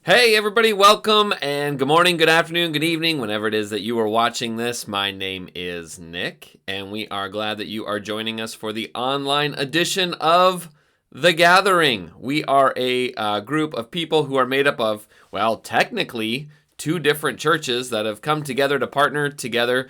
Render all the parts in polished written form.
Hey everybody, welcome and good morning, good afternoon, good evening, whenever it is that you are watching this. My name is Nick, and we are glad that you are joining us for the online edition of The Gathering. We are a group of people who are made up of, well, technically, two different churches that have come together to partner together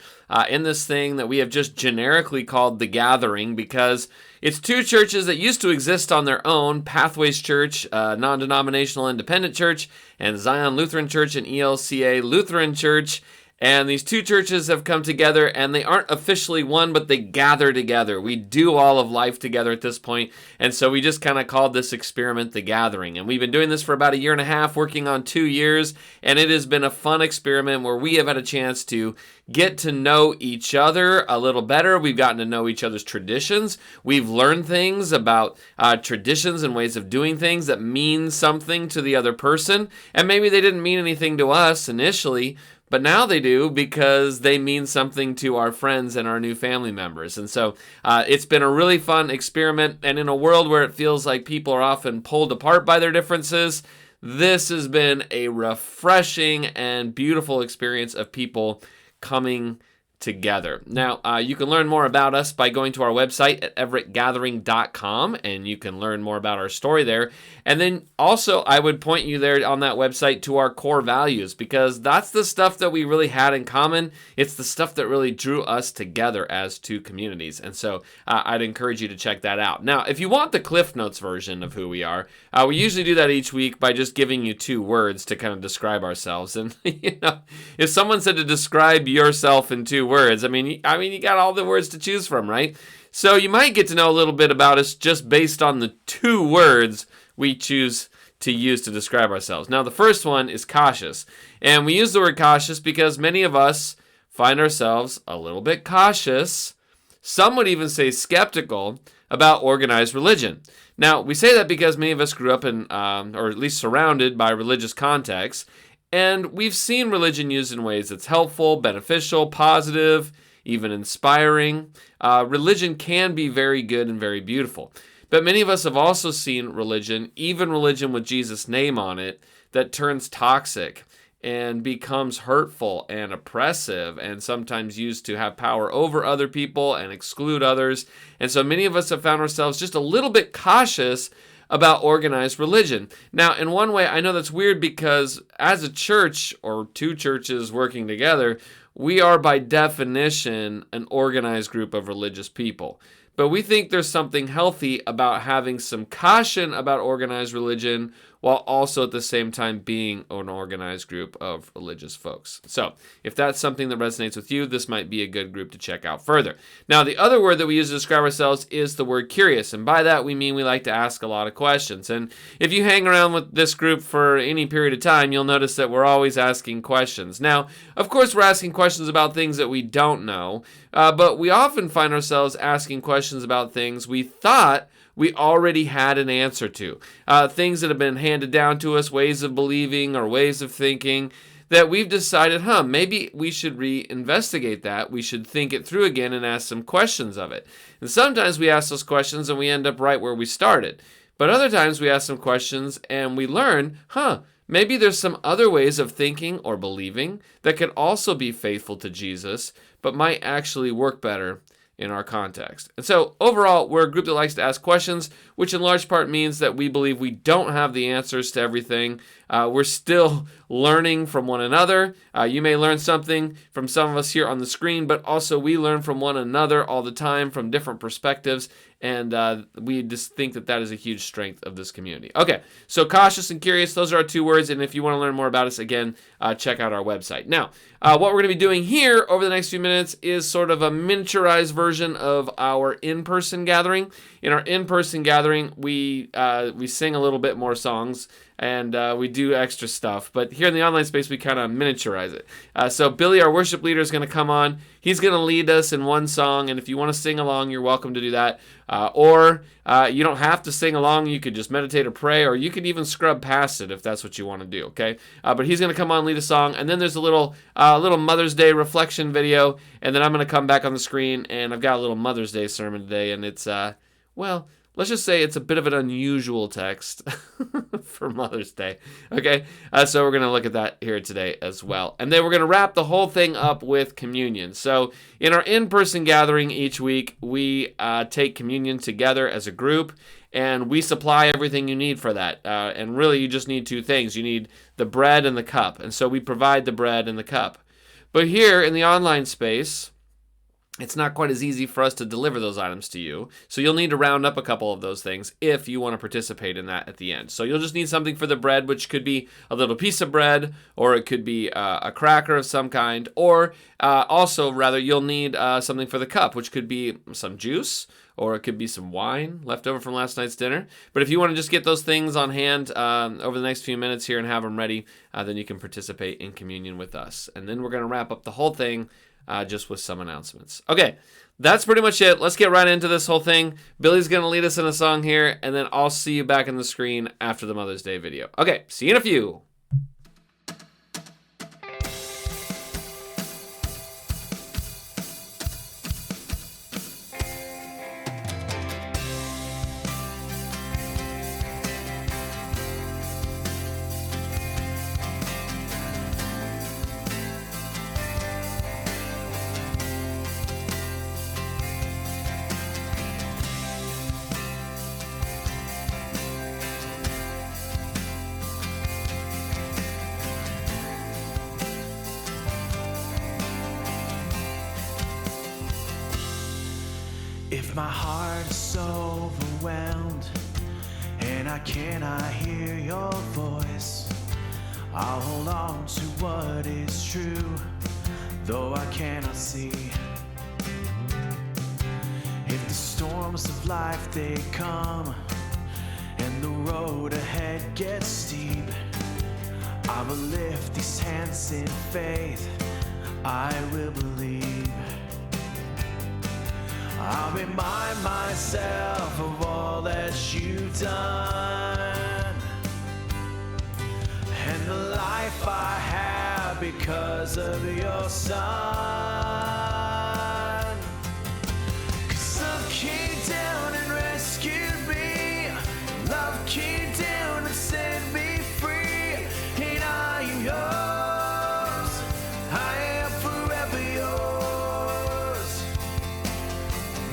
in this thing that we have just generically called The Gathering because it's two churches that used to exist on their own, Pathways Church, non-denominational independent church, and Zion Lutheran Church and ELCA Lutheran Church. And these two churches have come together, and they aren't officially one, but they gather together. We do all of life together at this point, and so we just kind of called this experiment The Gathering. And we've been doing this for about a year and a half, working on 2 years, and it has been a fun experiment where we have had a chance to get to know each other a little better. We've gotten to know each other's traditions. We've learned things about traditions and ways of doing things that mean something to the other person, and maybe they didn't mean anything to us initially, but now they do because they mean something to our friends and our new family members. And so it's been a really fun experiment. And in a world where it feels like people are often pulled apart by their differences, this has been a refreshing and beautiful experience of people coming together. Now, you can learn more about us by going to our website at everettgathering.com, and you can learn more about our story there. And then also, I would point you there on that website to our core values, because that's the stuff that we really had in common. It's the stuff that really drew us together as two communities. And so I'd encourage you to check that out. Now, if you want the Cliff Notes version of who we are, we usually do that each week by just giving you 2 words to kind of describe ourselves. And, if someone said to describe yourself in 2 words, I mean, you got all the words to choose from, right? So you might get to know a little bit about us just based on the 2 words we choose to use to describe ourselves. Now, the first one is cautious. And we use the word cautious because many of us find ourselves a little bit cautious. Some would even say skeptical about organized religion. Now, we say that because many of us grew up in, or at least surrounded by religious contexts, and we've seen religion used in ways that's helpful, beneficial, positive, even inspiring. Religion can be very good and very beautiful. But many of us have also seen religion, even religion with Jesus' name on it, that turns toxic and becomes hurtful and oppressive and sometimes used to have power over other people and exclude others. And so many of us have found ourselves just a little bit cautious about organized religion. Now, in one way, I know that's weird because as a church or 2 churches working together, we are by definition an organized group of religious people. But we think there's something healthy about having some caution about organized religion while also at the same time being an organized group of religious folks. So if that's something that resonates with you, this might be a good group to check out further. Now, the other word that we use to describe ourselves is the word curious. And by that, we mean we like to ask a lot of questions. And if you hang around with this group for any period of time, you'll notice that we're always asking questions. Now, of course, we're asking questions about things that we don't know, but we often find ourselves asking questions about things we thought we already had an answer to. Things that have been handed down to us, ways of believing or ways of thinking, that we've decided, maybe we should reinvestigate that. We should think it through again and ask some questions of it. And sometimes we ask those questions and we end up right where we started. But other times we ask some questions and we learn, maybe there's some other ways of thinking or believing that could also be faithful to Jesus, but might actually work better in our context. And so overall, we're a group that likes to ask questions, which in large part means that we believe we don't have the answers to everything. We're still learning from one another. You may learn something from some of us here on the screen, but also we learn from one another all the time from different perspectives. And we just think that that is a huge strength of this community. Okay, so cautious and curious, those are our 2 words. And if you want to learn more about us, again, check out our website. Now, what we're going to be doing here over the next few minutes is sort of a miniaturized version of our in-person gathering. In our in-person gathering, we sing a little bit more songs and we do extra stuff. But here in the online space, we kind of miniaturize it. So Billy, our worship leader, is going to come on. He's going to lead us in one song, and if you want to sing along, you're welcome to do that. Or you don't have to sing along. You could just meditate or pray, or you could even scrub past it if that's what you want to do, okay? But he's going to come on, lead a song, and then there's a little Mother's Day reflection video, and then I'm going to come back on the screen, and I've got a little Mother's Day sermon today, and it's, let's just say it's a bit of an unusual text for Mother's Day. Okay, so we're going to look at that here today as well. And then we're going to wrap the whole thing up with communion. So in our in-person gathering each week, we take communion together as a group, and we supply everything you need for that. And really, you just need two things. You need the bread and the cup. And so we provide the bread and the cup. But here in the online space, it's not quite as easy for us to deliver those items to you. So you'll need to round up a couple of those things if you want to participate in that at the end. So you'll just need something for the bread, which could be a little piece of bread, or it could be a cracker of some kind, or you'll need something for the cup, which could be some juice, or it could be some wine left over from last night's dinner. But if you want to just get those things on hand over the next few minutes here and have them ready, then you can participate in communion with us. And then we're going to wrap up the whole thing just with some announcements. Okay, that's pretty much it. Let's get right into this whole thing. Billy's going to lead us in a song here, and then I'll see you back on the screen after the Mother's Day video. Okay, see you in a few. If my heart is so overwhelmed and I cannot hear your voice, I'll hold on to what is true, though I cannot see. If the storms of life they come and the road ahead gets steep, I will lift these hands in faith, I will believe. I'll remind myself of all that you've done and the life I have because of your Son. 'Cause love came down and rescued me, love came down and set me free, and I am yours, I am forever yours.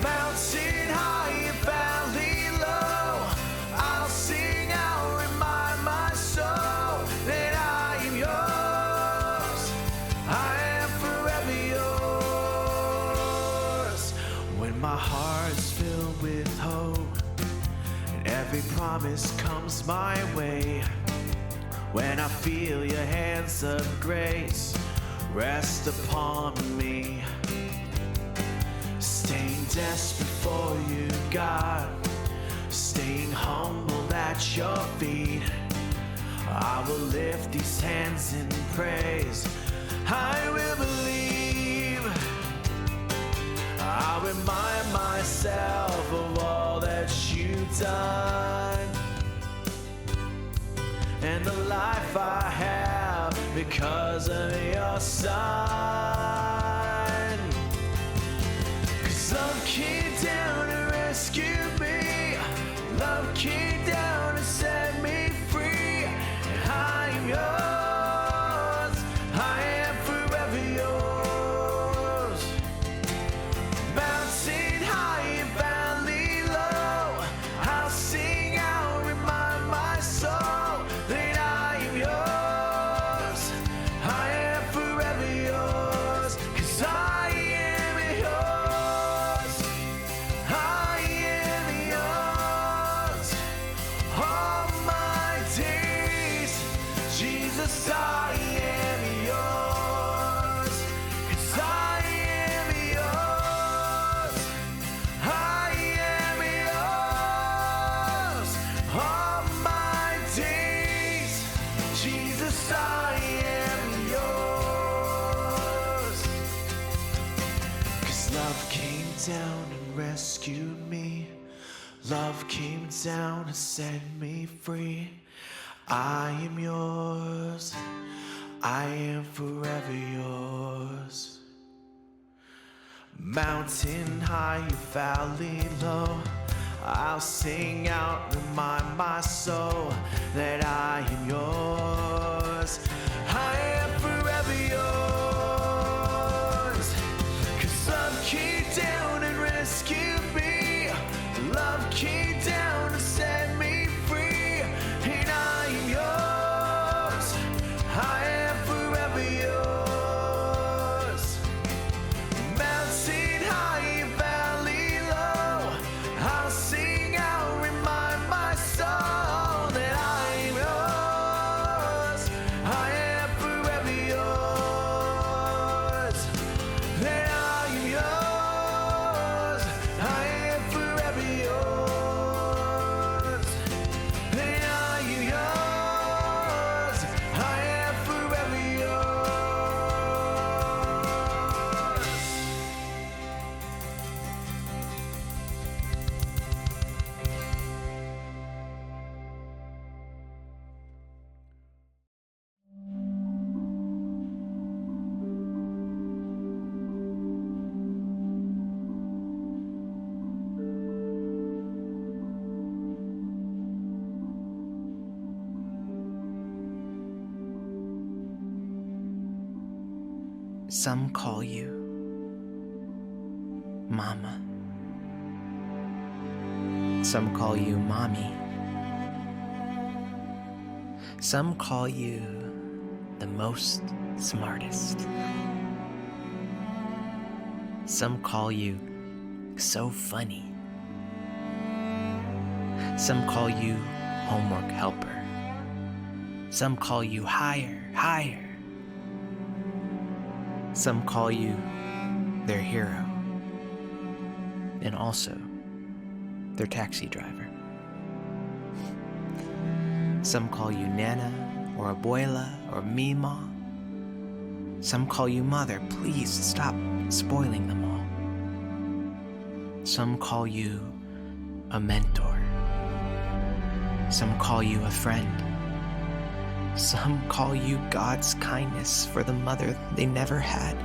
Mountain high and valley low, I'll sing out, remind my soul that I am yours, I am forever yours. When my heart's filled with hope and every promise comes my way, when I feel your hands of grace rest upon me, staying desperate for you, God, staying humble at your feet, I will lift these hands in praise, I will believe. I'll remind myself of all that you've done and the life I have because of your Son. 'Cause love came down and rescued me, love came down and set me free, and I am yours, I am forever yours. Mountain high and valley low, I'll sing out, remind my soul that I am yours, I am forever yours. 'Cause I am yours, I am yours, all my days, Jesus, I am yours. 'Cause I am yours, I am yours, all my days, Jesus, I am yours. 'Cause love came down and rescued me, love came down and set me free, I am yours, I am forever yours. Mountain high, valley low, I'll sing out, remind my soul that I am yours. I am forever yours. 'Cause love came down and rescued me. Love came down and set me free. And I am yours. I am forever yours. Mountain high, valley low, I'll sing out, remind my soul that I am yours. I am forever yours. That I am yours. I am forever yours. That I am yours. I am forever yours. Some call you Mama. Some call you Mommy. Some call you the most smartest. Some call you so funny. Some call you homework helper. Some call you higher. Some call you their hero, and also their taxi driver. Some call you Nana, or Abuela, or Mima. Some call you Mother. Please stop spoiling them all. Some call you a mentor. Some call you a friend. Some call you God's kindness for the mother they never had.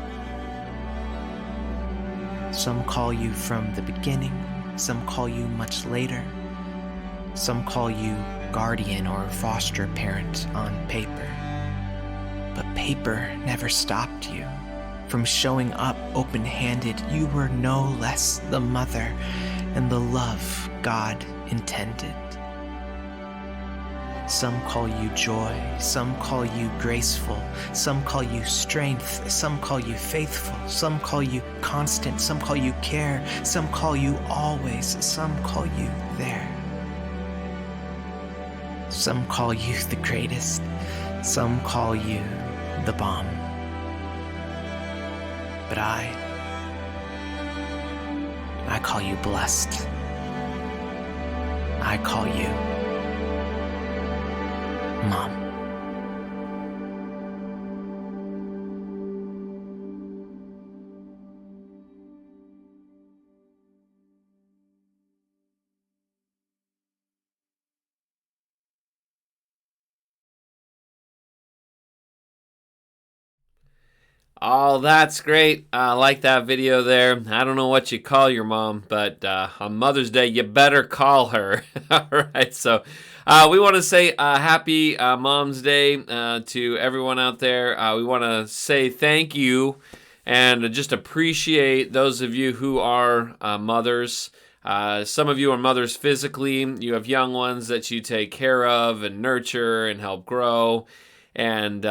Some call you from the beginning. Some call you much later. Some call you guardian or foster parent on paper. But paper never stopped you from showing up open-handed. You were no less the mother and the love God intended. Some call you joy, some call you graceful, some call you strength, some call you faithful, some call you constant, some call you care, some call you always, some call you there. Some call you the greatest, some call you the bomb. But I call you blessed. I call you Mom. Oh, that's great. I like that video there. I don't know what you call your mom, but on Mother's Day, you better call her. All right, so we want to say happy Mom's Day to everyone out there. We want to say thank you and just appreciate those of you who are mothers. Some of you are mothers physically. You have young ones that you take care of and nurture and help grow. And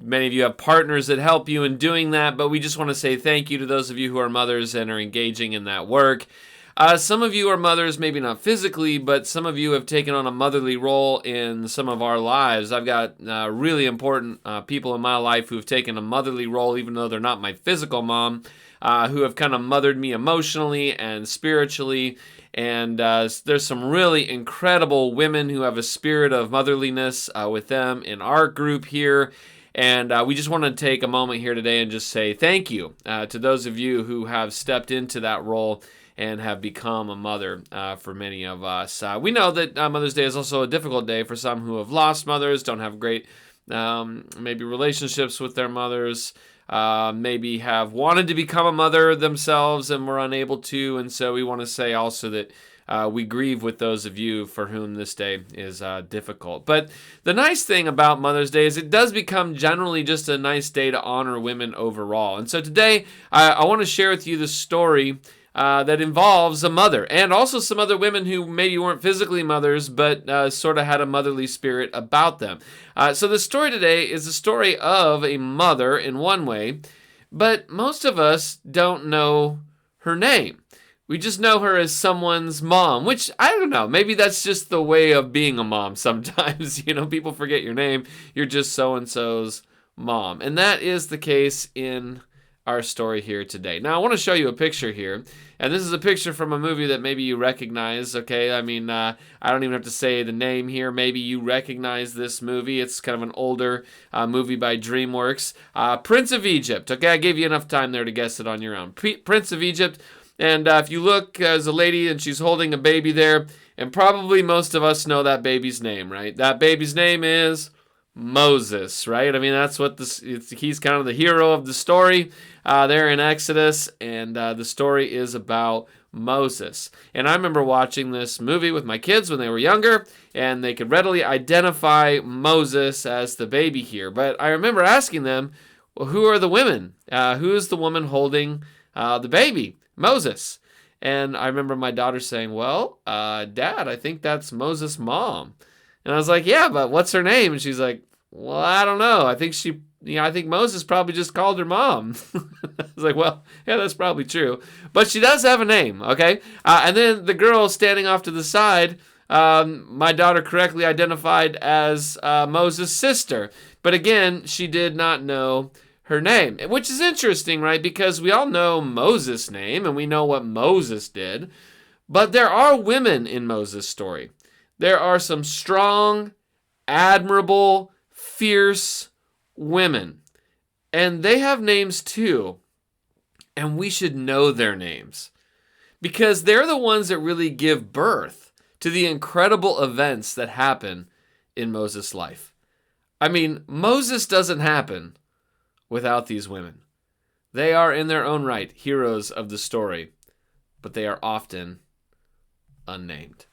many of you have partners that help you in doing that, but we just want to say thank you to those of you who are mothers and are engaging in that work. Some of you are mothers, maybe not physically, but some of you have taken on a motherly role in some of our lives. I've got really important people in my life who have taken a motherly role, even though they're not my physical mom, who have kind of mothered me emotionally and spiritually. And there's some really incredible women who have a spirit of motherliness with them in our group here. And we just want to take a moment here today and just say thank you to those of you who have stepped into that role and have become a mother for many of us. We know that Mother's Day is also a difficult day for some who have lost mothers, don't have great maybe relationships with their mothers, maybe have wanted to become a mother themselves and were unable to. And so we want to say also that we grieve with those of you for whom this day is difficult. But the nice thing about Mother's Day is it does become generally just a nice day to honor women overall. And so today I want to share with you the story that involves a mother and also some other women who maybe weren't physically mothers, but sort of had a motherly spirit about them. So the story today is the story of a mother in one way, but most of us don't know her name. We just know her as someone's mom, which I don't know. Maybe that's just the way of being a mom sometimes. You know, people forget your name. You're just so-and-so's mom. And that is the case in our story here today. Now, I want to show you a picture here. And this is a picture from a movie that maybe you recognize, okay? I mean, I don't even have to say the name here. Maybe you recognize this movie. It's kind of an older movie by DreamWorks. Prince of Egypt. Okay, I gave you enough time there to guess it on your own. Prince of Egypt. And if you look, there's a lady and she's holding a baby there. And probably most of us know that baby's name, right? That baby's name is Moses, right? I mean, that's what he's kind of the hero of the story there in Exodus, and the story is about Moses. And I remember watching this movie with my kids when they were younger, and they could readily identify Moses as the baby here. But I remember asking them, well, who are the women? Who is the woman holding the baby? Moses. And I remember my daughter saying, well, Dad, I think that's Moses' mom. And I was like, yeah, but what's her name? And she's like, well, I don't know. I think Moses probably just called her mom. I was like, well, yeah, that's probably true. But she does have a name, okay? And then the girl standing off to the side, my daughter correctly identified as Moses' sister. But again, she did not know her name, which is interesting, right? Because we all know Moses' name and we know what Moses did. But there are women in Moses' story. There are some strong, admirable, fierce women. And they have names too. And we should know their names. Because they're the ones that really give birth to the incredible events that happen in Moses' life. I mean, Moses doesn't happen without these women. They are in their own right heroes of the story, but they are often unnamed.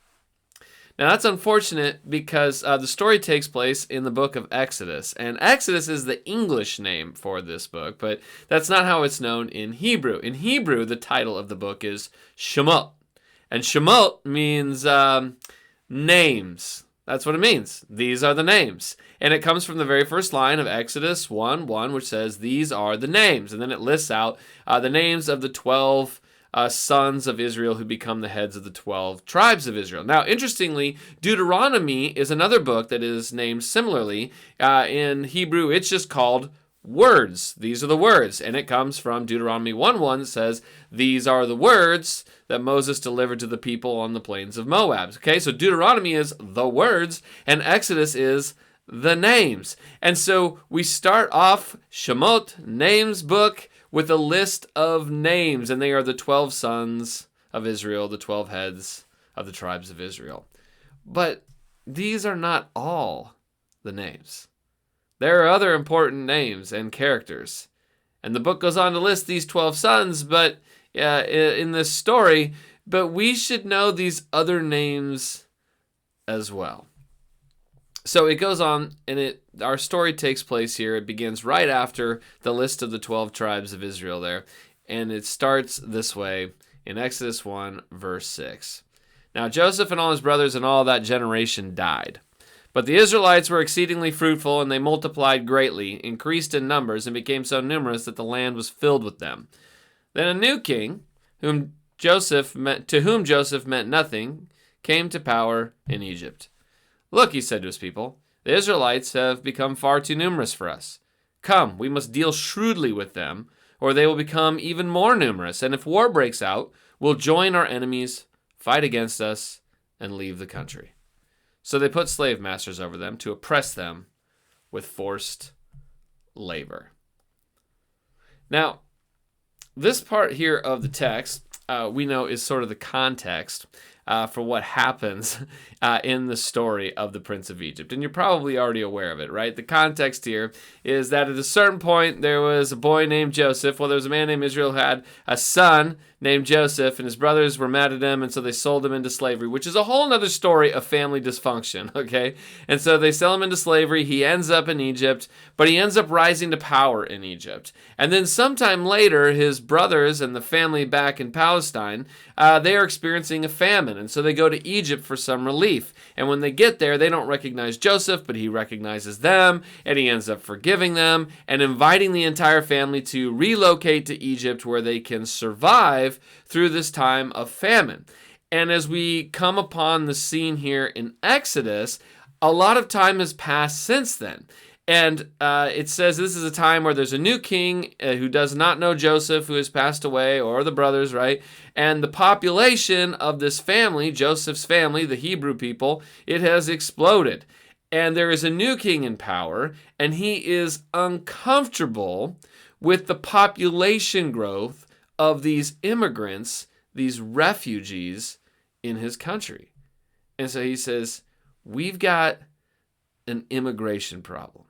Now that's unfortunate because the story takes place in the book of Exodus, and Exodus is the English name for this book, but that's not how it's known in Hebrew. In Hebrew, the title of the book is Shemot, and Shemot means names. That's what it means. These are the names. And it comes from the very first line of Exodus 1:1, which says, these are the names. And then it lists out the names of the 12 sons of Israel who become the heads of the 12 tribes of Israel. Now, interestingly, Deuteronomy is another book that is named similarly. In Hebrew, it's just called words. These are the words. And it comes from Deuteronomy 1:1 that says, these are the words that Moses delivered to the people on the plains of Moab. Okay, so Deuteronomy is the words, and Exodus is the names. And so we start off Shemot, names book, with a list of names, and they are the 12 sons of Israel, the 12 heads of the tribes of Israel. But these are not all the names. There are other important names and characters. And the book goes on to list these 12 sons, but in this story, but we should know these other names as well. So it goes on, and our story takes place here. It begins right after the list of the 12 tribes of Israel there, and it starts this way in Exodus 1, verse 6. Now Joseph and all his brothers and all that generation died. But the Israelites were exceedingly fruitful, and they multiplied greatly, increased in numbers, and became so numerous that the land was filled with them. Then a new king, to whom Joseph meant nothing, came to power in Egypt. Look, he said to his people, the Israelites have become far too numerous for us. Come, we must deal shrewdly with them, or they will become even more numerous. And if war breaks out, we'll join our enemies, fight against us, and leave the country. So they put slave masters over them to oppress them with forced labor. Now, this part here of the text we know is sort of the context. for what happens in the story of the Prince of Egypt. And you're probably already aware of it, right? The context here is that at a certain point, there was a boy named Joseph. Well, there was a man named Israel who had a son named Joseph, and his brothers were mad at him, and so they sold him into slavery, which is a whole other story of family dysfunction, okay? And so they sell him into slavery. He ends up in Egypt, but he ends up rising to power in Egypt. And then sometime later, his brothers and the family back in Palestine, they are experiencing a famine, and so they go to Egypt for some relief. And when they get there, they don't recognize Joseph, but he recognizes them, and he ends up forgiving them and inviting the entire family to relocate to Egypt where they can survive through this time of famine. And as we come upon the scene here in Exodus, a lot of time has passed since then. And it says this is a time where there's a new king who does not know Joseph, who has passed away, or the brothers, right? And the population of this family, Joseph's family, the Hebrew people, it has exploded. And there is a new king in power, and he is uncomfortable with the population growth of these immigrants, these refugees in his country. And so he says, we've got an immigration problem.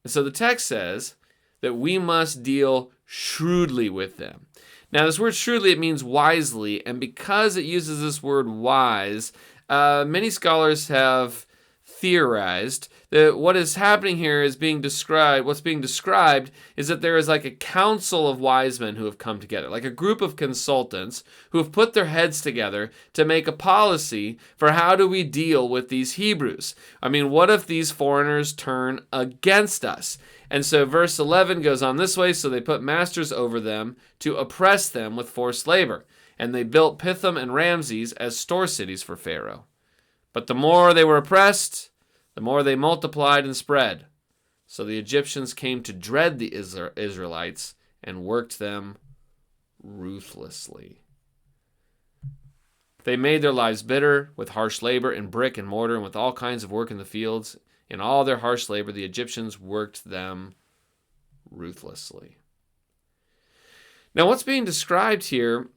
And so the text says that we must deal shrewdly with them. Now, this word shrewdly, it means wisely. And because it uses this word wise, many scholars have theorized that what is happening here is what's being described is that there is like a council of wise men who have come together, like a group of consultants who have put their heads together to make a policy for how do we deal with these Hebrews. I mean, what if these foreigners turn against us? And so verse 11 goes on this way, so they put masters over them to oppress them with forced labor. And they built Pithom and Ramses as store cities for Pharaoh. But the more they were oppressed, the more they multiplied and spread. So the Egyptians came to dread the Israelites and worked them ruthlessly. They made their lives bitter with harsh labor in brick and mortar and with all kinds of work in the fields. In all their harsh labor, the Egyptians worked them ruthlessly. Now, what's being described here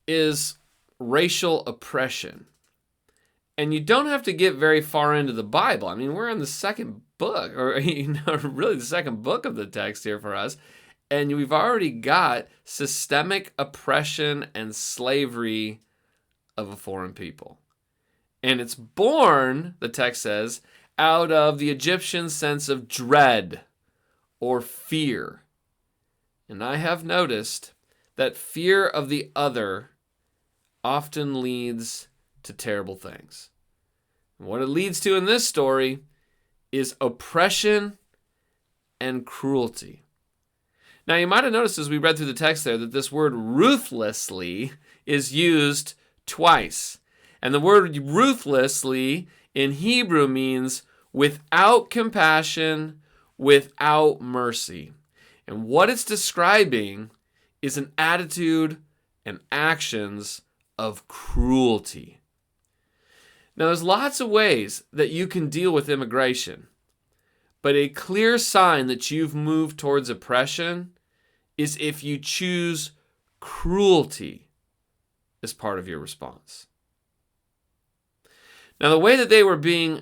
is racial oppression. And you don't have to get very far into the Bible. I mean, we're in the second book, or really the second book of the text here for us. And we've already got systemic oppression and slavery of a foreign people. And it's born, the text says, out of the Egyptian sense of dread or fear. And I have noticed that fear of the other often leads to terrible things. And what it leads to in this story is oppression and cruelty. Now, you might have noticed as we read through the text there that this word ruthlessly is used twice. And the word ruthlessly in Hebrew means without compassion, without mercy. And what it's describing is an attitude and actions of cruelty. Now, there's lots of ways that you can deal with immigration, but a clear sign that you've moved towards oppression is if you choose cruelty as part of your response. Now, the way that they were being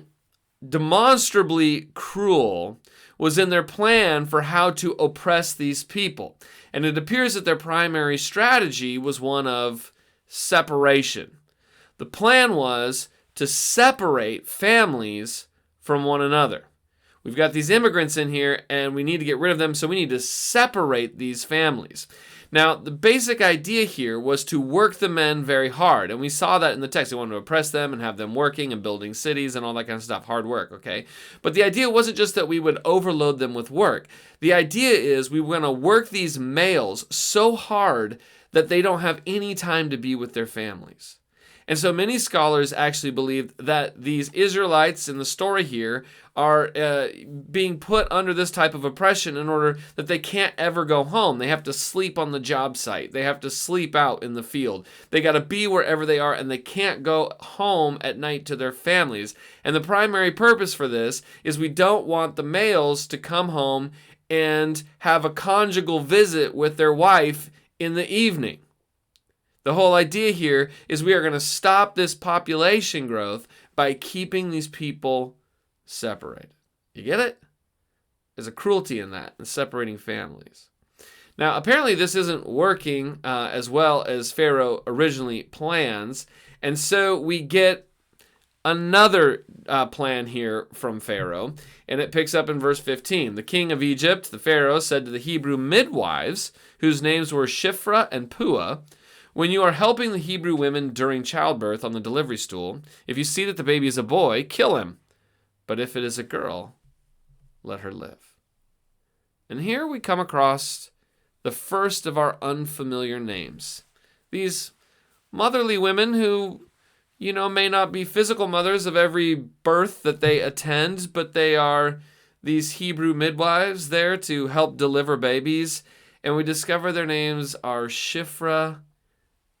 demonstrably cruel was in their plan for how to oppress these people. And it appears that their primary strategy was one of separation. The plan was to separate families from one another. We've got these immigrants in here and we need to get rid of them, so we need to separate these families. Now, the basic idea here was to work the men very hard, and we saw that in the text. They wanted to oppress them and have them working and building cities and all that kind of stuff, hard work, okay? But the idea wasn't just that we would overload them with work. The idea is we want to work these males so hard that they don't have any time to be with their families. And so many scholars actually believe that these Israelites in the story here are being put under this type of oppression in order that they can't ever go home. They have to sleep on the job site. They have to sleep out in the field. They got to be wherever they are, and they can't go home at night to their families. And the primary purpose for this is we don't want the males to come home and have a conjugal visit with their wife in the evening. The whole idea here is we are going to stop this population growth by keeping these people separated. You get it? There's a cruelty in that, in separating families. Now, apparently this isn't working as well as Pharaoh originally plans, and so we get another plan here from Pharaoh, and it picks up in verse 15. The king of Egypt, the Pharaoh, said to the Hebrew midwives, whose names were Shiphrah and Puah, when you are helping the Hebrew women during childbirth on the delivery stool, if you see that the baby is a boy, kill him. But if it is a girl, let her live. And here we come across the first of our unfamiliar names. These motherly women who, may not be physical mothers of every birth that they attend, but they are these Hebrew midwives there to help deliver babies. And we discover their names are Shiphrah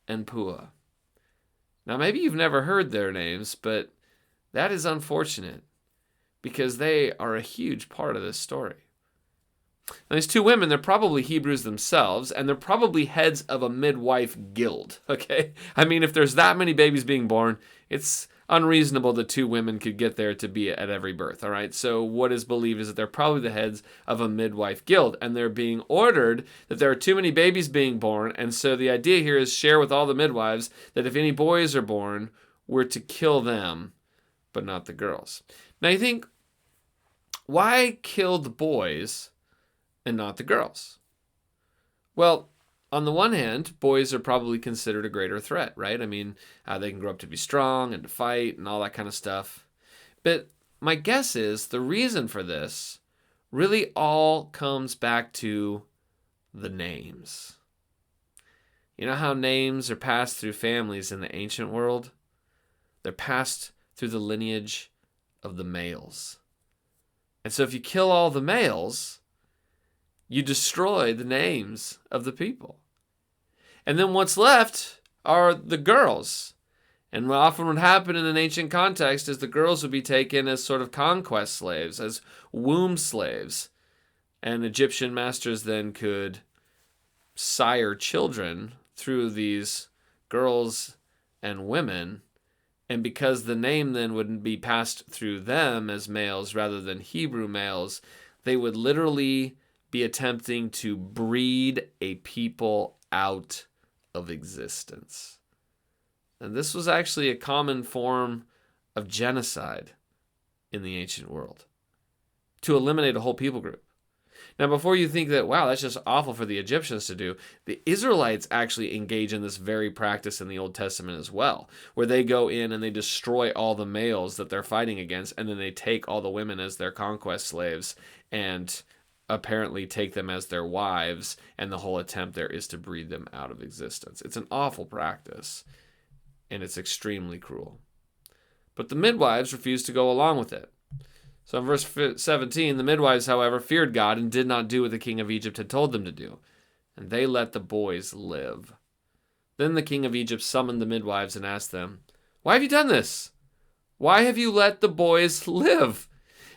and Puah. Now, maybe you've never heard their names, but that is unfortunate because they are a huge part of this story. Now, these two women, they're probably Hebrews themselves, and they're probably heads of a midwife guild, okay? I mean, if there's that many babies being born, it's unreasonable that two women could get there to be at every birth, all right? So what is believed is that they're probably the heads of a midwife guild, and they're being ordered that there are too many babies being born, and so the idea here is share with all the midwives that if any boys are born, we're to kill them, but not the girls. Now you think, why kill the boys and not the girls? Well, on the one hand, boys are probably considered a greater threat, right? I mean, they can grow up to be strong and to fight and all that kind of stuff. But my guess is the reason for this really all comes back to the names. You know how names are passed through families in the ancient world? They're passed through the lineage of the males. And so if you kill all the males, you destroy the names of the people. And then what's left are the girls. And what often would happen in an ancient context is the girls would be taken as sort of conquest slaves, as womb slaves. And Egyptian masters then could sire children through these girls and women. And because the name then would be passed through them as males rather than Hebrew males, they would literally be attempting to breed a people out of existence. And this was actually a common form of genocide in the ancient world, to eliminate a whole people group. Now, before you think that, wow, that's just awful for the Egyptians to do, the Israelites actually engage in this very practice in the Old Testament as well, where they go in and they destroy all the males that they're fighting against, and then they take all the women as their conquest slaves and apparently take them as their wives, and the whole attempt there is to breed them out of existence. It's an awful practice, and it's extremely cruel. But the midwives refused to go along with it. So in verse 17, the midwives, however, feared God and did not do what the king of Egypt had told them to do, and they let the boys live. Then the king of Egypt summoned the midwives and asked them, "Why have you done this? Why have you let the boys live?"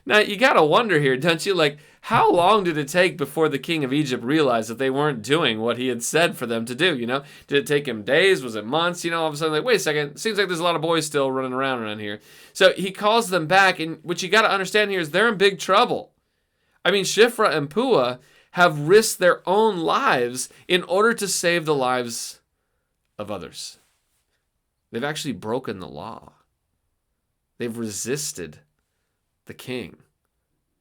Now, you got to wonder here, don't you? Like, how long did it take before the king of Egypt realized that they weren't doing what he had said for them to do, Did it take him days? Was it months? All of a sudden, like, wait a second, it seems like there's a lot of boys still running around here. So he calls them back, and what you got to understand here is they're in big trouble. I mean, Shiphrah and Puah have risked their own lives in order to save the lives of others. They've actually broken the law. They've resisted the king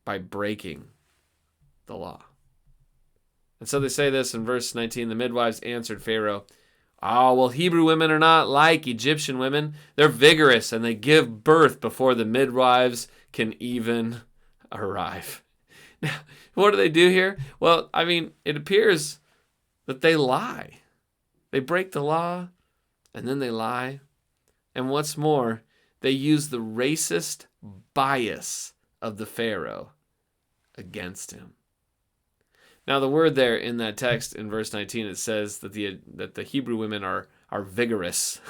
by breaking the law. And so they say this in verse 19, the midwives answered Pharaoh, "Oh, well, Hebrew women are not like Egyptian women. They're vigorous and they give birth before the midwives can even arrive." Now, what do they do here? Well, I mean, it appears that they lie. They break the law and then they lie. And what's more, they use the racist bias of the Pharaoh against him. Now, the word there in that text in verse 19, it says that the Hebrew women are vigorous,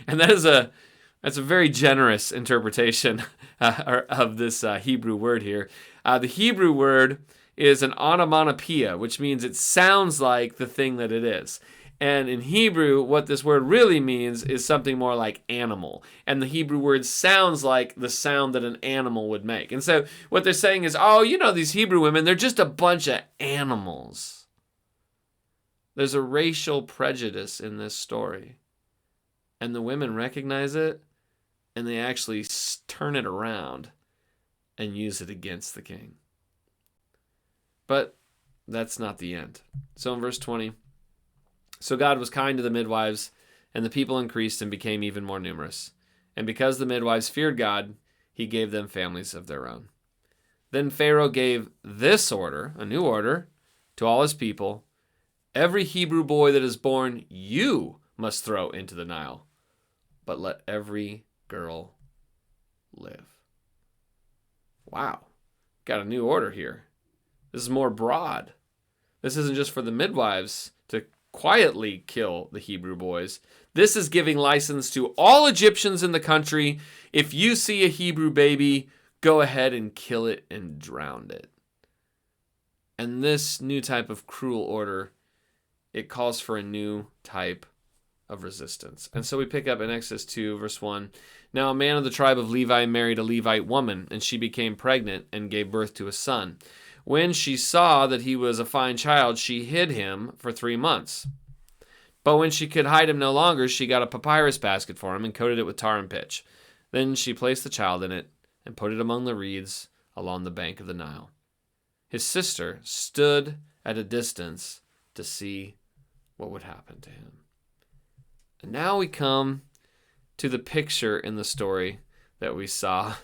and that's a very generous interpretation of this Hebrew word here. The Hebrew word is an onomatopoeia, which means it sounds like the thing that it is. And in Hebrew, what this word really means is something more like animal. And the Hebrew word sounds like the sound that an animal would make. And so what they're saying is, oh, these Hebrew women, they're just a bunch of animals. There's a racial prejudice in this story. And the women recognize it, and they actually turn it around and use it against the king. But that's not the end. So in verse 20, so God was kind to the midwives, and the people increased and became even more numerous. And because the midwives feared God, he gave them families of their own. Then Pharaoh gave this order, a new order, to all his people: every Hebrew boy that is born you must throw into the Nile, but let every girl live. Wow, got a new order here. This is more broad. This isn't just for the midwives to quietly kill the Hebrew boys. This is giving license to all Egyptians in the country. If you see a Hebrew baby, go ahead and kill it and drown it. And this new type of cruel order, it calls for a new type of resistance. And so we pick up in Exodus 2, verse 1. Now a man of the tribe of Levi married a Levite woman, and she became pregnant and gave birth to a son. When she saw that he was a fine child, she hid him for 3 months. But when she could hide him no longer, she got a papyrus basket for him and coated it with tar and pitch. Then she placed the child in it and put it among the reeds along the bank of the Nile. His sister stood at a distance to see what would happen to him. And now we come to the picture in the story that we saw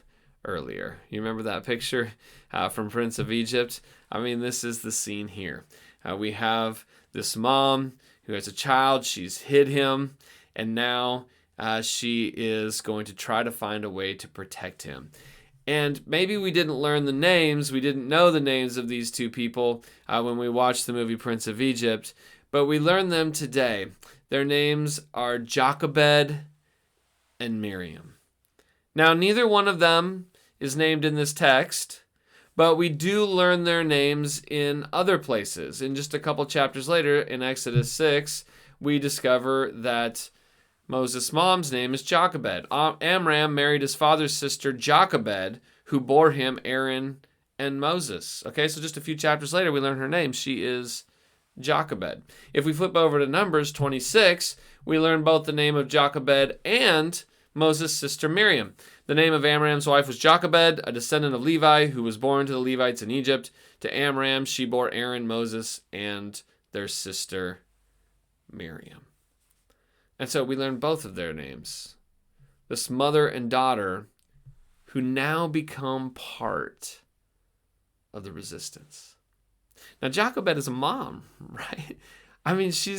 earlier. You remember that picture from Prince of Egypt? I mean, this is the scene here. We have this mom who has a child. She's hid him, and now she is going to try to find a way to protect him. And maybe we didn't learn the names. We didn't know the names of these two people when we watched the movie Prince of Egypt, but we learned them today. Their names are Jochebed and Miriam. Now, neither one of them is named in this text, but we do learn their names in other places. In just a couple chapters later, in Exodus 6, we discover that Moses' mom's name is Jochebed. Amram married his father's sister Jochebed, who bore him Aaron and Moses. Okay, so just a few chapters later, we learn her name. She is Jochebed. If we flip over to Numbers 26, we learn both the name of Jochebed and Moses' sister Miriam. The name of Amram's wife was Jochebed, a descendant of Levi, who was born to the Levites in Egypt. To Amram, she bore Aaron, Moses, and their sister Miriam. And so we learn both of their names. This mother and daughter who now become part of the resistance. Now, Jochebed is a mom, right? I mean, she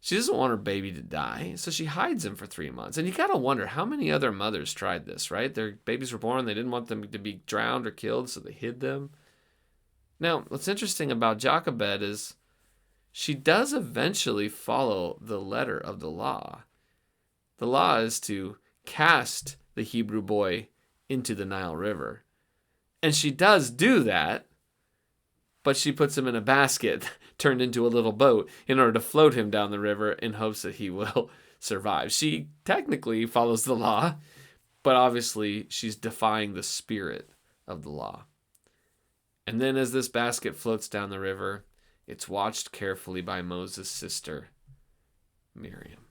doesn't want her baby to die, so she hides him for 3 months. And you got to wonder how many other mothers tried this, right? Their babies were born, they didn't want them to be drowned or killed, so they hid them. Now, what's interesting about Jochebed is she does eventually follow the letter of the law. The law is to cast the Hebrew boy into the Nile River. And she does do that, but she puts him in a basket turned into a little boat in order to float him down the river in hopes that he will survive. She technically follows the law, but obviously she's defying the spirit of the law. And then as this basket floats down the river, it's watched carefully by Moses' sister, Miriam.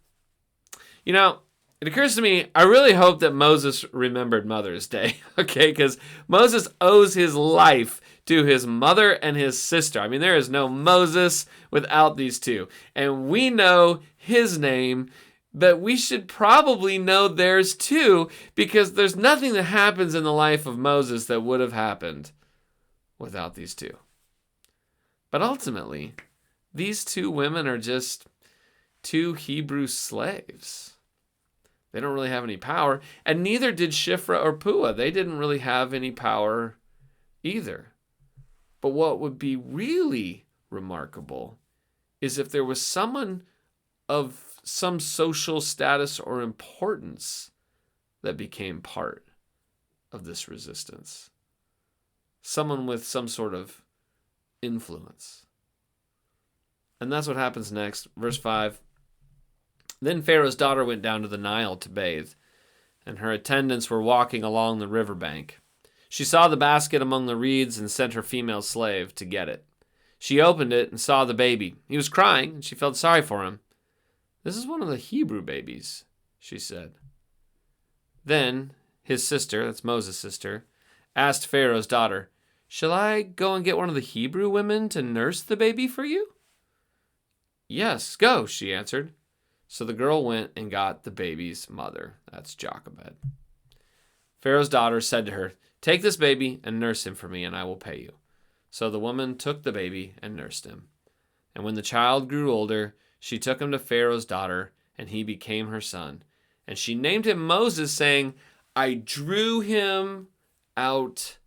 You know, it occurs to me, I really hope that Moses remembered Mother's Day, okay? Because Moses owes his life to his mother and his sister. I mean, there is no Moses without these two. And we know his name, but we should probably know theirs too, because there's nothing that happens in the life of Moses that would have happened without these two. But ultimately, these two women are just two Hebrew slaves. They don't really have any power, and neither did Shiphrah or Puah. They didn't really have any power either. But what would be really remarkable is if there was someone of some social status or importance that became part of this resistance. Someone with some sort of influence. And that's what happens next. Verse 5. Then Pharaoh's daughter went down to the Nile to bathe, and her attendants were walking along the river bank. She saw the basket among the reeds and sent her female slave to get it. She opened it and saw the baby. He was crying, and she felt sorry for him. "This is one of the Hebrew babies," she said. Then his sister, that's Moses' sister, asked Pharaoh's daughter, "Shall I go and get one of the Hebrew women to nurse the baby for you?" "Yes, go," she answered. So the girl went and got the baby's mother. That's Jochebed. Pharaoh's daughter said to her, "Take this baby and nurse him for me, and I will pay you." So the woman took the baby and nursed him. And when the child grew older, she took him to Pharaoh's daughter, and he became her son. And she named him Moses, saying, "I drew him out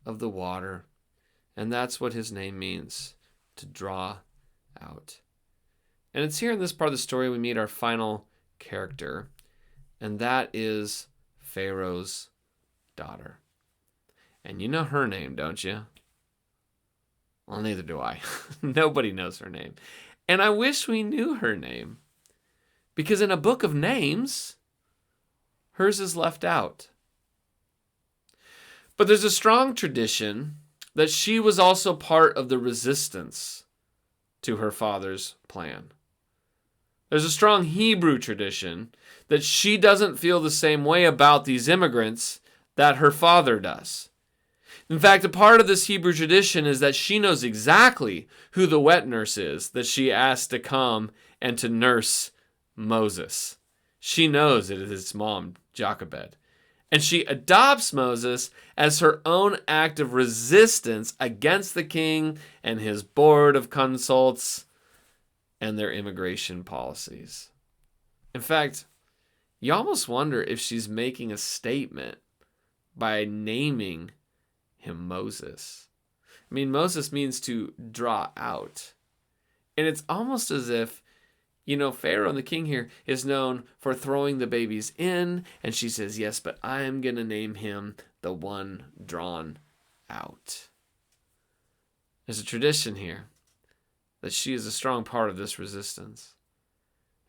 of the water." And that's what his name means, to draw out. And it's here in this part of the story we meet our final character, and that is Pharaoh's daughter. And you know her name, don't you? Well, neither do I. Nobody knows her name. And I wish we knew her name, because in a book of names, hers is left out. But there's a strong tradition that she was also part of the resistance to her father's plan. There's a strong Hebrew tradition that she doesn't feel the same way about these immigrants that her father does. In fact, a part of this Hebrew tradition is that she knows exactly who the wet nurse is that she asked to come and to nurse Moses. She knows it is his mom, Jochebed. And she adopts Moses as her own act of resistance against the king and his board of consults and their immigration policies. In fact, you almost wonder if she's making a statement by naming him Moses. I mean, Moses means to draw out. And it's almost as if, Pharaoh and the king here is known for throwing the babies in, and she says, "Yes, but I am going to name him the one drawn out." There's a tradition here that she is a strong part of this resistance.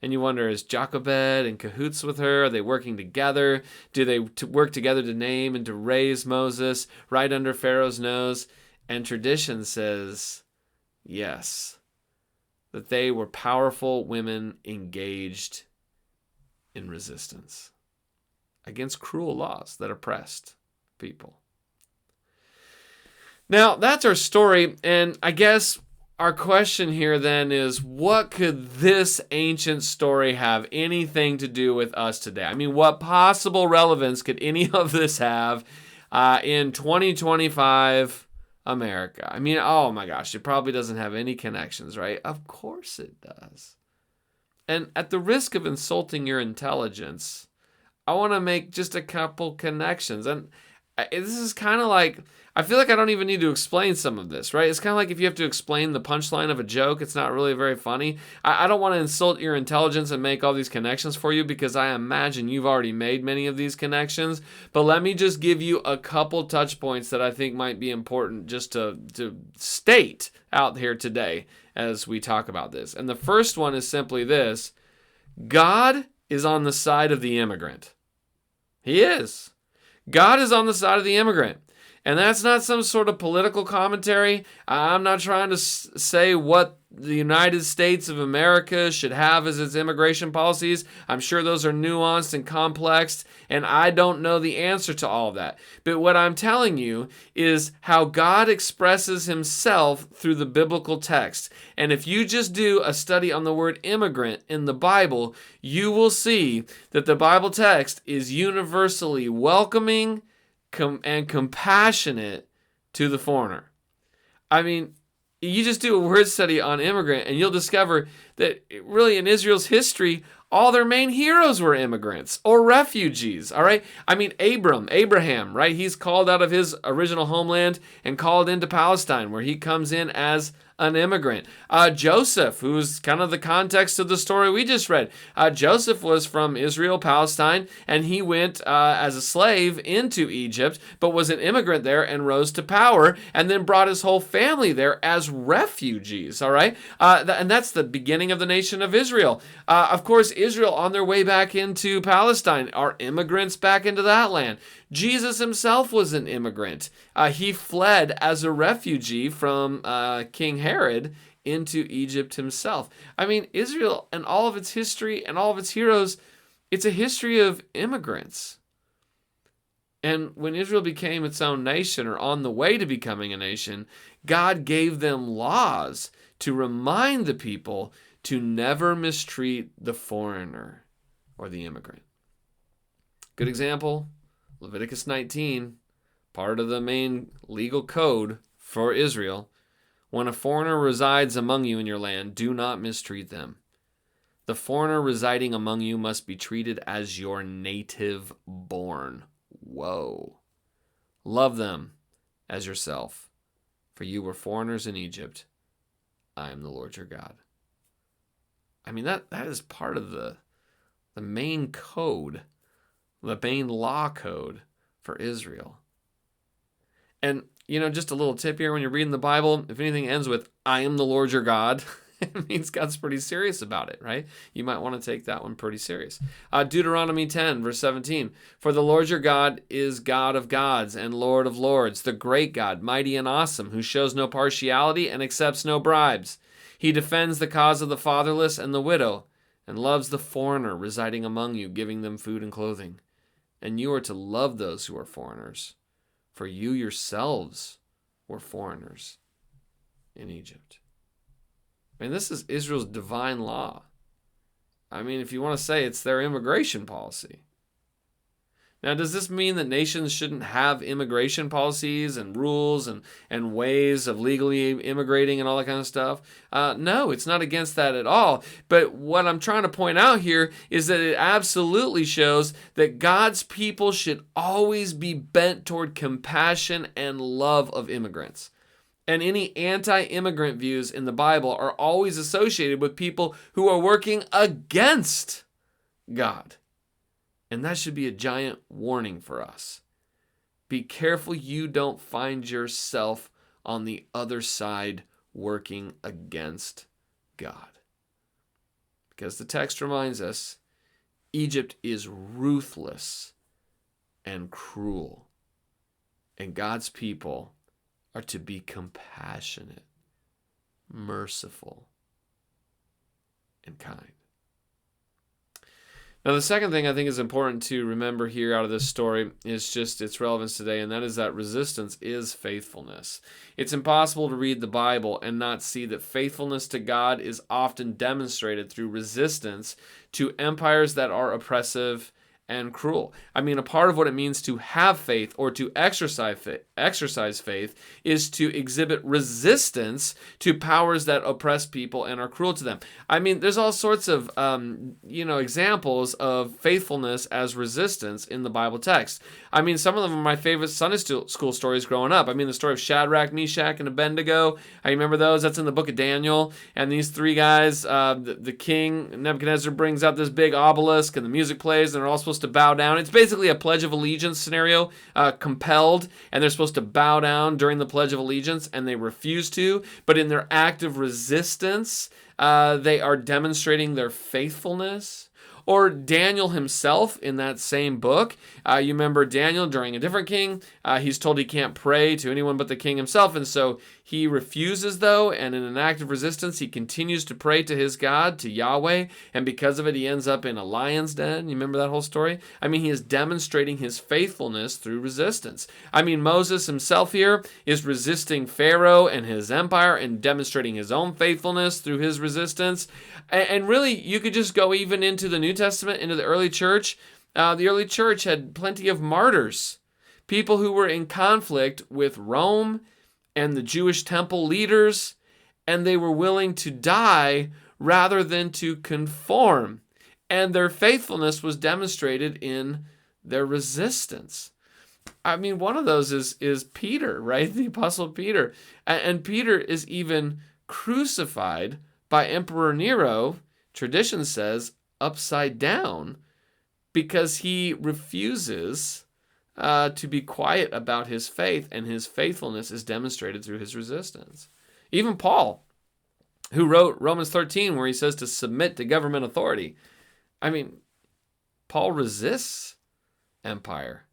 And you wonder, is Jochebed in cahoots with her? Are they working together? Do they work together to name and to raise Moses right under Pharaoh's nose? And tradition says, yes, that they were powerful women engaged in resistance against cruel laws that oppressed people. Now, that's our story, and I guess our question here then is, what could this ancient story have anything to do with us today? I mean, what possible relevance could any of this have in 2025 America? I mean, oh my gosh, it probably doesn't have any connections, right? Of course it does. And at the risk of insulting your intelligence, I want to make just a couple connections. And this is kind of like, I feel like I don't even need to explain some of this, right? It's kind of like if you have to explain the punchline of a joke, it's not really very funny. I don't want to insult your intelligence and make all these connections for you, because I imagine you've already made many of these connections. But let me just give you a couple touch points that I think might be important just to state out here today as we talk about this. And the first one is simply this: God is on the side of the immigrant. He is. God is on the side of the immigrant. And that's not some sort of political commentary. I'm not trying to say what the United States of America should have as its immigration policies. I'm sure those are nuanced and complex, and I don't know the answer to all of that. But what I'm telling you is how God expresses himself through the biblical text. And if you just do a study on the word immigrant in the Bible, you will see that the Bible text is universally welcoming and compassionate to the foreigner. I mean, you just do a word study on immigrant and you'll discover that really in Israel's history, all their main heroes were immigrants or refugees, all right? I mean, Abraham, right? He's called out of his original homeland and called into Palestine, where he comes in as an immigrant. Joseph, who's kind of the context of the story we just read. Joseph was from Israel, Palestine, and he went as a slave into Egypt, but was an immigrant there and rose to power, and then brought his whole family there as refugees, all right? And that's the beginning of the nation of Israel. Of course, Israel, on their way back into Palestine, are immigrants back into that land. Jesus himself was an immigrant. He fled as a refugee from King Herod into Egypt himself. I mean, Israel and all of its history and all of its heroes, it's a history of immigrants. And when Israel became its own nation, or on the way to becoming a nation, God gave them laws to remind the people to never mistreat the foreigner or the immigrant. Good example, Leviticus 19, part of the main legal code for Israel. When a foreigner resides among you in your land, do not mistreat them. The foreigner residing among you must be treated as your native born. Whoa. Love them as yourself, for you were foreigners in Egypt. I am the Lord your God. I mean, that is part of the main code, the main law code for Israel. And, just a little tip here when you're reading the Bible, if anything ends with, I am the Lord your God, it means God's pretty serious about it, right? You might want to take that one pretty serious. Deuteronomy 10, verse 17, for the Lord your God is God of gods and Lord of lords, the great God, mighty and awesome, who shows no partiality and accepts no bribes. He defends the cause of the fatherless and the widow, and loves the foreigner residing among you, giving them food and clothing. And you are to love those who are foreigners, for you yourselves were foreigners in Egypt. I mean, this is Israel's divine law. I mean, if you want to say it's their immigration policy. Now, does this mean that nations shouldn't have immigration policies and rules and ways of legally immigrating and all that kind of stuff? No, it's not against that at all. But what I'm trying to point out here is that it absolutely shows that God's people should always be bent toward compassion and love of immigrants. And any anti-immigrant views in the Bible are always associated with people who are working against God. And that should be a giant warning for us. Be careful you don't find yourself on the other side working against God. Because the text reminds us, Egypt is ruthless and cruel. And God's people are to be compassionate, merciful, and kind. Now, the second thing I think is important to remember here out of this story is just its relevance today, and that is that resistance is faithfulness. It's impossible to read the Bible and not see that faithfulness to God is often demonstrated through resistance to empires that are oppressive and cruel. I mean, a part of what it means to have faith or to exercise faith is to exhibit resistance to powers that oppress people and are cruel to them. I mean, there's all sorts of, examples of faithfulness as resistance in the Bible text. I mean, some of them are my favorite Sunday school stories growing up. I mean, the story of Shadrach, Meshach, and Abednego. I remember those. That's in the book of Daniel. And these three guys, the king, Nebuchadnezzar, brings out this big obelisk, and the music plays, and they're all supposed to bow down. It's basically a Pledge of Allegiance scenario, compelled, and they're supposed to bow down during the Pledge of Allegiance, and they refuse to. But in their act of resistance, they are demonstrating their faithfulness. Or Daniel himself in that same book. You remember Daniel during a different king. He's told he can't pray to anyone but the king himself. And so he refuses, though. And in an act of resistance, he continues to pray to his God, to Yahweh. And because of it, he ends up in a lion's den. You remember that whole story? I mean, he is demonstrating his faithfulness through resistance. I mean, Moses himself here is resisting Pharaoh and his empire and demonstrating his own faithfulness through his resistance. And really, you could just go even into the New Testament, into the early church. The early church had plenty of martyrs, people who were in conflict with Rome and the Jewish temple leaders, and they were willing to die rather than to conform. And their faithfulness was demonstrated in their resistance. I mean, one of those is Peter, right? The Apostle Peter. And Peter is even crucified by Emperor Nero, tradition says, upside down, because he refuses to be quiet about his faith, and his faithfulness is demonstrated through his resistance. Even Paul, who wrote Romans 13, where he says to submit to government authority. I mean, Paul resists empire,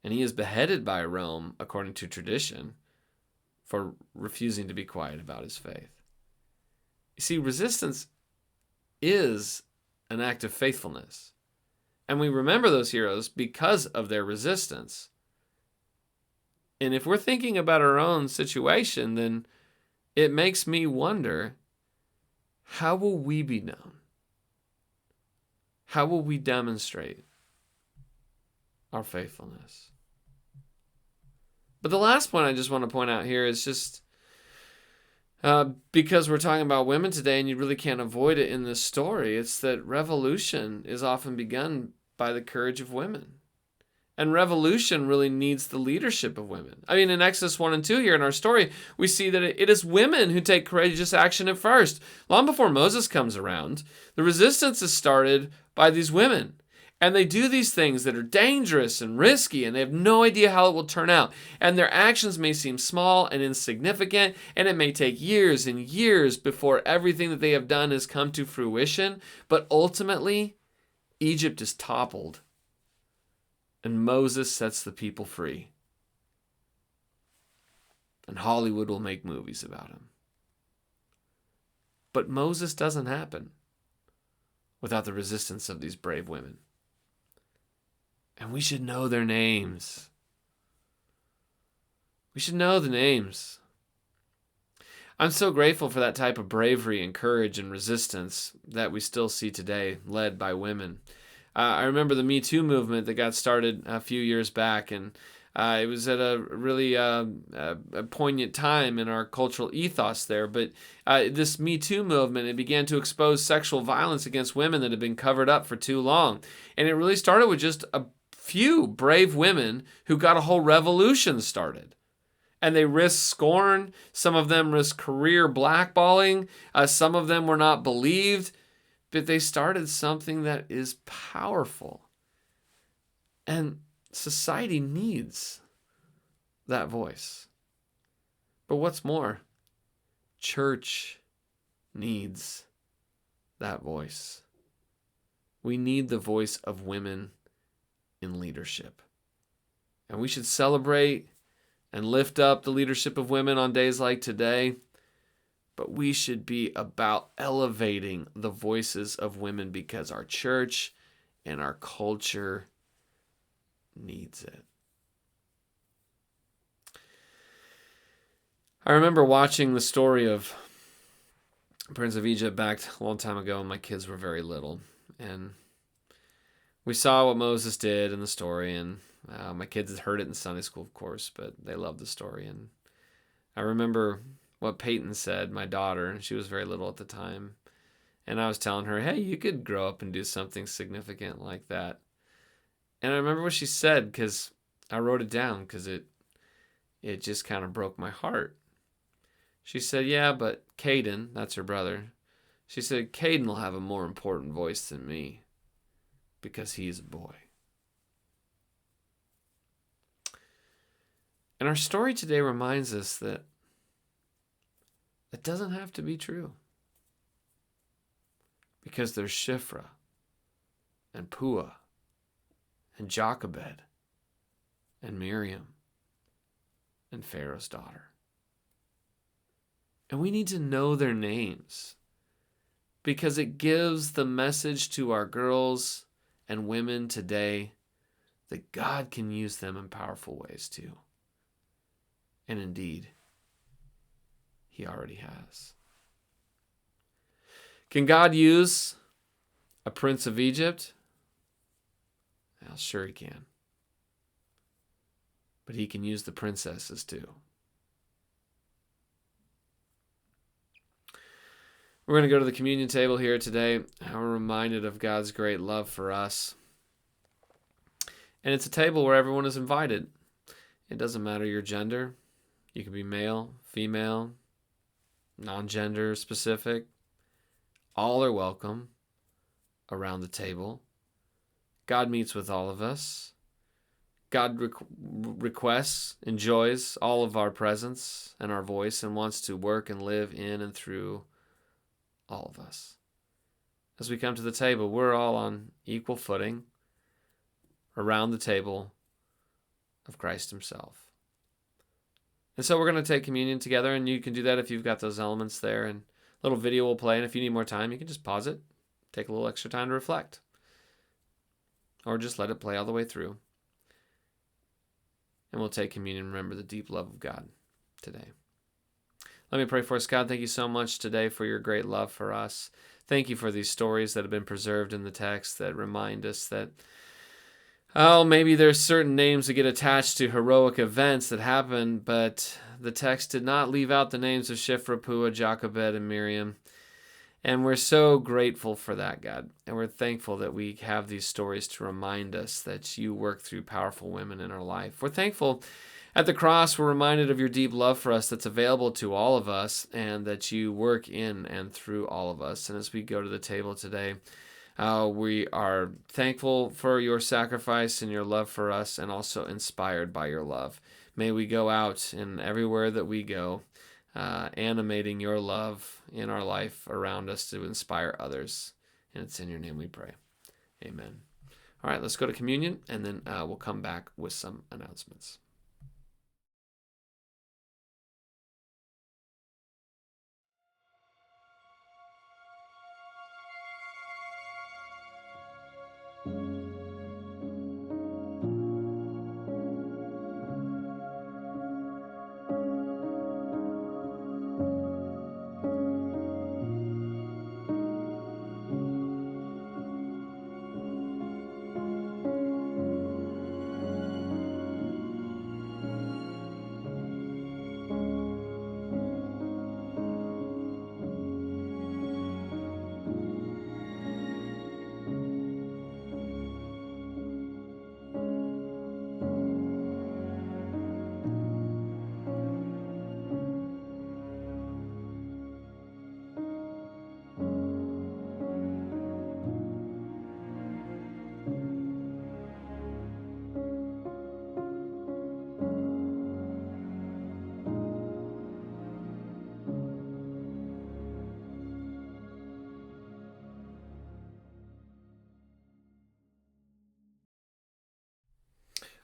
and he is beheaded by Rome, according to tradition, for refusing to be quiet about his faith. You see, resistance is an act of faithfulness. And we remember those heroes because of their resistance. And if we're thinking about our own situation, then it makes me wonder, how will we be known? How will we demonstrate our faithfulness? But the last point I just want to point out here is just because we're talking about women today and you really can't avoid it in this story, it's that revolution is often begun by the courage of women. And revolution really needs the leadership of women. I mean, in Exodus 1 and 2 here in our story, we see that it is women who take courageous action at first. Long before Moses comes around, the resistance is started by these women. And they do these things that are dangerous and risky, and they have no idea how it will turn out. And their actions may seem small and insignificant, and it may take years and years before everything that they have done has come to fruition. But ultimately, Egypt is toppled, and Moses sets the people free. And Hollywood will make movies about him. But Moses doesn't happen without the resistance of these brave women. And we should know their names. We should know the names. I'm so grateful for that type of bravery and courage and resistance that we still see today, led by women. I remember the Me Too movement that got started a few years back, and it was at a really a poignant time in our cultural ethos there. But this Me Too movement, it began to expose sexual violence against women that had been covered up for too long. And it really started with just a few brave women who got a whole revolution started. And they risked scorn. Some of them risked career blackballing. Some of them were not believed. But they started something that is powerful. And society needs that voice. But what's more, church needs that voice. We need the voice of women in leadership. And we should celebrate and lift up the leadership of women on days like today. But we should be about elevating the voices of women because our church and our culture needs it. I remember watching the story of Prince of Egypt back a long time ago when my kids were very little. And we saw what Moses did in the story, and my kids had heard it in Sunday school, of course, but they loved the story. And I remember what Peyton said, my daughter, and she was very little at the time. And I was telling her, hey, you could grow up and do something significant like that. And I remember what she said, because I wrote it down, because it just kind of broke my heart. She said, yeah, but Caden, that's her brother, she said, Caden will have a more important voice than me because he's a boy. And our story today reminds us that it doesn't have to be true. Because there's Shiphrah and Puah and Jochebed and Miriam and Pharaoh's daughter. And we need to know their names because it gives the message to our girls and women today that God can use them in powerful ways too. And indeed, He already has. Can God use a prince of Egypt? Well, sure He can. But He can use the princesses too. We're going to go to the communion table here today. We're reminded of God's great love for us. And it's a table where everyone is invited. It doesn't matter your gender. You can be male, female, non-gender specific. All are welcome around the table. God meets with all of us. God requests, enjoys all of our presence and our voice, and wants to work and live in and through all of us. As we come to the table, we're all on equal footing around the table of Christ himself. And so we're going to take communion together, and you can do that if you've got those elements there. And a little video will play, and if you need more time, you can just pause it, take a little extra time to reflect, or just let it play all the way through. And we'll take communion and remember the deep love of God today. Let me pray for us. God, thank you so much today for your great love for us. Thank you for these stories that have been preserved in the text that remind us that, maybe there's certain names that get attached to heroic events that happened, but the text did not leave out the names of Shiphrah, Puah, Jochebed, and Miriam. And we're so grateful for that, God. And we're thankful that we have these stories to remind us that you work through powerful women in our life. We're thankful at the cross, we're reminded of your deep love for us that's available to all of us, and that you work in and through all of us. And as we go to the table today, we are thankful for your sacrifice and your love for us, and also inspired by your love. May we go out and everywhere that we go, animating your love in our life around us to inspire others. And it's in your name we pray. Amen. All right, let's go to communion, and then we'll come back with some announcements.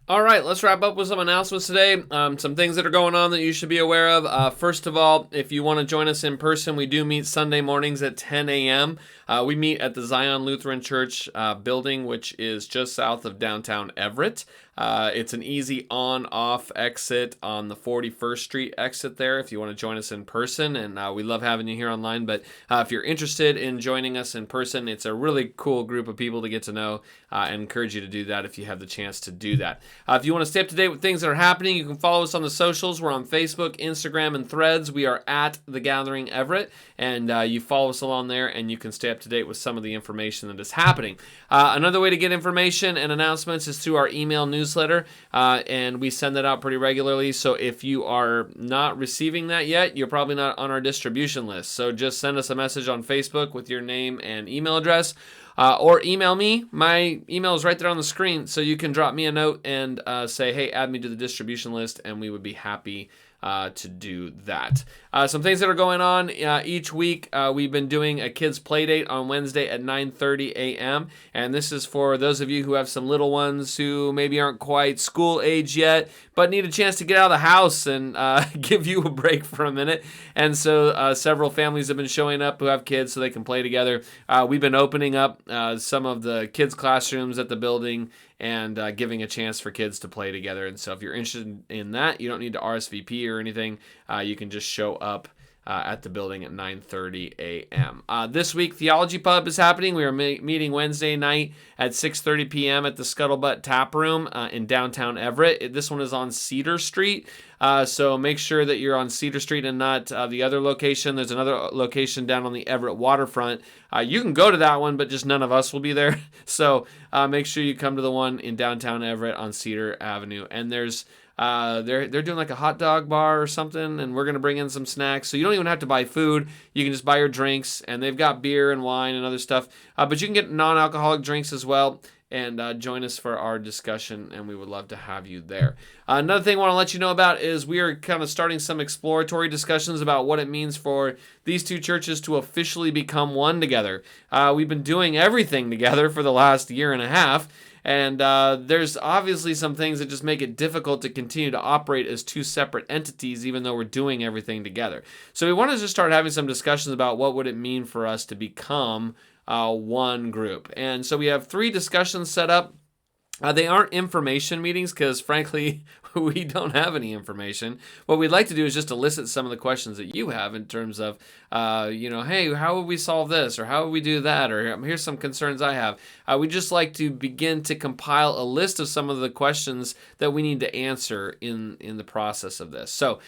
All right, let's wrap up with some announcements today. Some things that are going on that you should be aware of. First of all, if you want to join us in person, we do meet Sunday mornings at 10 a.m. We meet at the Zion Lutheran Church building, which is just south of downtown Everett. It's an easy on-off exit on the 41st Street exit there if you want to join us in person, and we love having you here online. But if you're interested in joining us in person, it's a really cool group of people to get to know, and encourage you to do that if you have the chance to do that. If you want to stay up to date with things that are happening, you can follow us on the socials. We're on Facebook, Instagram, and Threads. We are at The Gathering Everett, and you follow us along there, and you can stay up to date with some of the information that is happening. Another way to get information and announcements is through our email newsletter, and we send that out pretty regularly. So if you are not receiving that yet, you're probably not on our distribution list. So just send us a message on Facebook with your name and email address. Or email me. My email is right there on the screen, so you can drop me a note and say, hey, add me to the distribution list, and we would be happy to do that. Some things that are going on each week. We've been doing a kids play date on Wednesday at 9:30 a.m. And this is for those of you who have some little ones who maybe aren't quite school age yet, but need a chance to get out of the house and give you a break for a minute. And so several families have been showing up who have kids so they can play together. We've been opening up some of the kids' classrooms at the building and giving a chance for kids to play together. And so if you're interested in that, you don't need to RSVP or anything. You can just show up at the building at 9:30 a.m. This week, Theology Pub is happening. We are meeting Wednesday night at 6:30 p.m. at the Scuttlebutt Tap Room in downtown Everett. This one is on Cedar Street, so make sure that you're on Cedar Street and not the other location. There's another location down on the Everett waterfront. You can go to that one, but just none of us will be there. So make sure you come to the one in downtown Everett on Cedar Avenue. And there's They're doing like a hot dog bar or something, and we're going to bring in some snacks. So you don't even have to buy food. You can just buy your drinks, and they've got beer and wine and other stuff. But you can get non-alcoholic drinks as well. And join us for our discussion, and we would love to have you there. Another thing I want to let you know about is we are kind of starting some exploratory discussions about what it means for these two churches to officially become one together. We've been doing everything together for the last year and a half, and there's obviously some things that just make it difficult to continue to operate as two separate entities, even though we're doing everything together. So we want to just start having some discussions about what would it mean for us to become one group. And so we have 3 discussions set up. They aren't information meetings because, frankly, we don't have any information. What we'd like to do is just elicit some of the questions that you have in terms of, hey, how would we solve this? Or how would we do that? Or here's some concerns I have. We'd just like to begin to compile a list of some of the questions that we need to answer in the process of this. So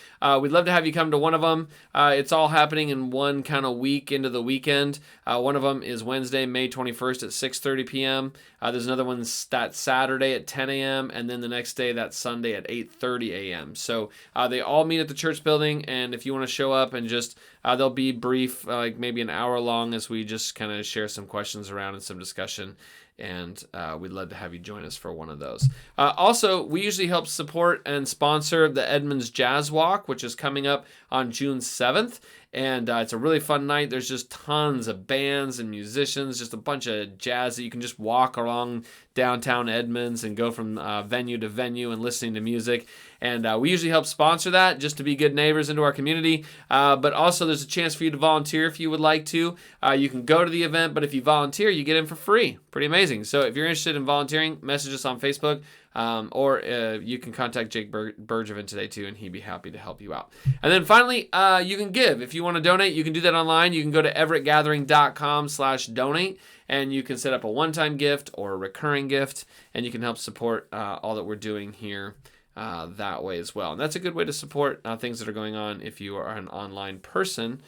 we'd love to have you come to one of them. It's all happening in one kind of week into the weekend. One of them is Wednesday, May 21st at 6:30 p.m. There's another one that Saturday at 10 a.m. and then the next day, that's Sunday at 8:30 a.m. So they all meet at the church building, and if you want to show up and just, they'll be brief, like maybe an hour long as we just kind of share some questions around and some discussion. And we'd love to have you join us for one of those. Also, we usually help support and sponsor the Edmonds Jazz Walk, which is coming up on June 7th. And it's a really fun night. There's just tons of bands and musicians, just a bunch of jazz that you can just walk along downtown Edmonds and go from venue to venue and listening to music. And we usually help sponsor that just to be good neighbors into our community. But also there's a chance for you to volunteer if you would like to. You can go to the event, but if you volunteer, you get in for free. Pretty amazing. So if you're interested in volunteering, message us on Facebook. Or you can contact Jake Bergevin today too, and he'd be happy to help you out. And then finally, you can give. If you want to donate, you can do that online. You can go to everettgathering.com/donate, and you can set up a one-time gift or a recurring gift, and you can help support all that we're doing here that way as well. And that's a good way to support things that are going on if you are an online person.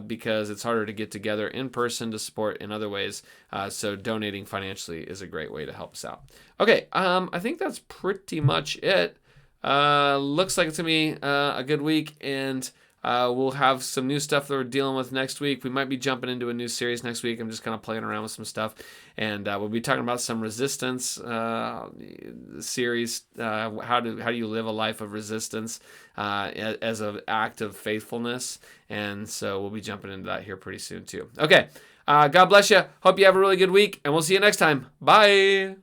Because it's harder to get together in person to support in other ways. So donating financially is a great way to help us out. Okay, I think that's pretty much it. Looks like it's going to be a good week, and we'll have some new stuff that we're dealing with next week. We might be jumping into a new series next week. I'm just kind of playing around with some stuff. And we'll be talking about some resistance series. How do you live a life of resistance as an act of faithfulness? And so we'll be jumping into that here pretty soon too. Okay, God bless you. Hope you have a really good week, and we'll see you next time. Bye.